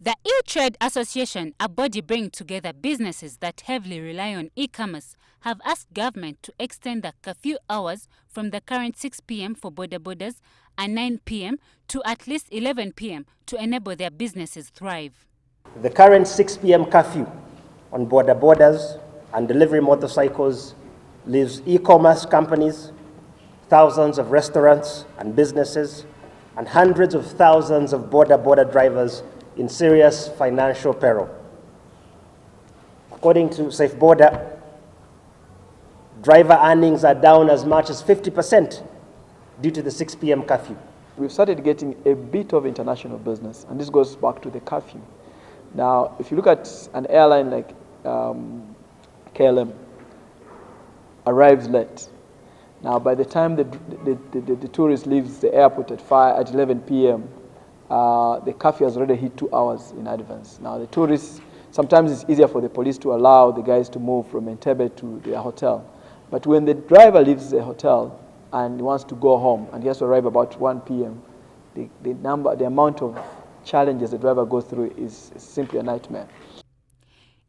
The E-Trade Association, a body bringing together businesses that heavily rely on e-commerce, have asked government to extend the curfew hours from the current 6 p.m. for Boda Bodas and 9 p.m. to at least 11 p.m. to enable their businesses thrive. The current 6 p.m. curfew on Boda Bodas and delivery motorcycles leaves e-commerce companies, thousands of restaurants and businesses, and hundreds of thousands of Boda drivers in serious financial peril. According to Safe Boda, driver earnings are down as much as 50% due to the 6 p.m. curfew. We've started getting a bit of international business, and this goes back to the curfew. Now, if you look at an airline like KLM, arrives late. Now, by the time the tourist leaves the airport at 11 p.m., the curfew has already hit 2 hours in advance. Now, the tourists, sometimes it's easier for the police to allow the guys to move from Entebbe to their hotel. But when the driver leaves the hotel and wants to go home, and he has to arrive about 1 p.m., the amount of challenges the driver goes through is simply a nightmare.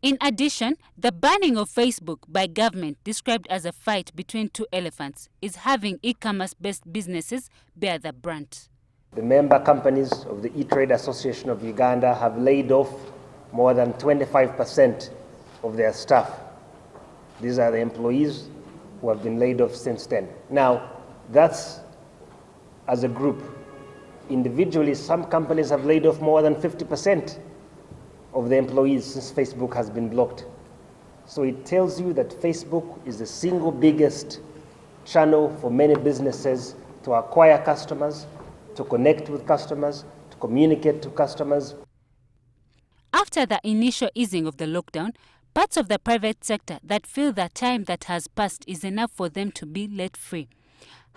In addition, the banning of Facebook by government, described as a fight between two elephants, is having e-commerce-based businesses bear the brunt. The member companies of the E-Trade Association of Uganda have laid off more than 25% of their staff. These are the employees who have been laid off since then. Now, that's as a group. Individually, some companies have laid off more than 50% of the employees since Facebook has been blocked. So it tells you that Facebook is the single biggest channel for many businesses to acquire customers, to connect with customers, to communicate to customers. After the initial easing of the lockdown, parts of the private sector that feel the time that has passed is enough for them to be let free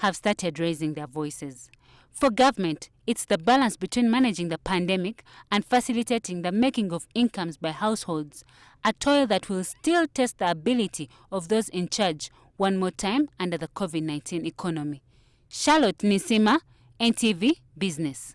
have started raising their voices. For government, it's the balance between managing the pandemic and facilitating the making of incomes by households, a toil that will still test the ability of those in charge one more time under the COVID-19 economy. Charlotte Nisima, NTV Business.